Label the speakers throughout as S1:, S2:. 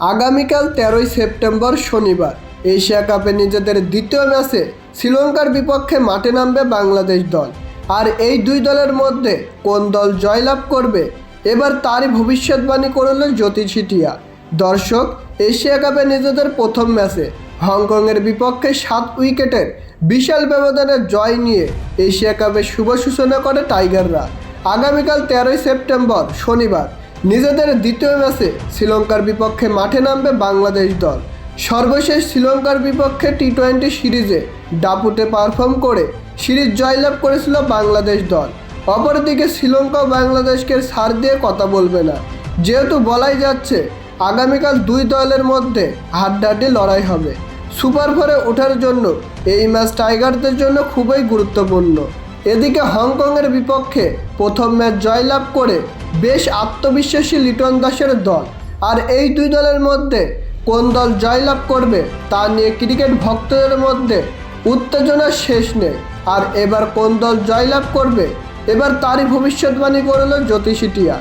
S1: আগামীকাল 13ই সেপ্টেম্বর শনিবার এশিয়া কাপে নিজেদের দ্বিতীয় ম্যাচে শ্রীলঙ্কার বিপক্ষে মাঠে নামবে বাংলাদেশ দল। আর এই দুই দলের মধ্যে কোন দল জয়লাভ করবে এবার তারই ভবিষ্যৎবাণী করল জ্যোতি সিটিয়া। দর্শক, এশিয়া কাপে নিজেদের প্রথম ম্যাচে হংকংয়ের বিপক্ষে 7 উইকেটের বিশাল ব্যবধানের জয় নিয়ে এশিয়া কাপের শুভ সূচনা করে টাইগাররা। আগামীকাল 13ই সেপ্টেম্বর শনিবার নিজেদের দ্বিতীয় ম্যাচে শ্রীলঙ্কার বিপক্ষে মাঠে নামবে বাংলাদেশ দল। সর্বশেষ শ্রীলঙ্কার বিপক্ষে টি-20 সিরিজে দাপুটে পারফর্ম করে সিরিজ জয়লাভ করেছিল বাংলাদেশ দল। অপরদিকে শ্রীলঙ্কা ও বাংলাদেশকে ছাড় দিয়ে কথা বলবে না, যেহেতু বলাই যাচ্ছে আগামীকাল দুই দলের মধ্যে হাড্ডাহাড্ডি লড়াই হবে। সুপার ফোরে ওঠার জন্য এই ম্যাচ টাইগারদের জন্য খুবই গুরুত্বপূর্ণ। এদিকে হংকংয়ের বিপক্ষে প্রথম ম্যাচ জয়লাভ করে বেশ আত্মবিশ্বাসী লিটন দাসের দল। আর এই দুই দলের মধ্যে কোন দল জয়লাভ করবে তা নিয়ে ক্রিকেট ভক্তদের মধ্যে উত্তেজনার শেষ নেই। আর এবার কোন দল জয়লাভ করবে এবার তারই ভবিষ্যৎবাণী করল জ্যোতি সিটিয়া।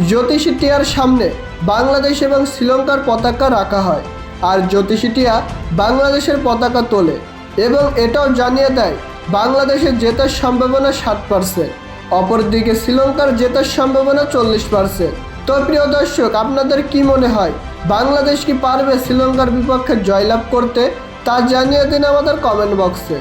S1: জ্যোতি সিটিয়ার সামনে বাংলাদেশ এবং শ্রীলঙ্কার পতাকা রাখা হয়, আর জ্যোতি সিটিয়া বাংলাদেশের পতাকা তোলে এবং এটাও জানিয়ে দেয় বাংলাদেশের জেতার সম্ভাবনা 60%, অপরদিকে শ্রীলঙ্কার জেতার সম্ভাবনা 40%। তো প্রিয় দর্শক, আপনাদের কি মনে হয় বাংলাদেশ কি পারবে শ্রীলঙ্কার বিপক্ষে জয়লাভ করতে? তা জানিয়ে দিন আমাদের কমেন্ট বক্সে।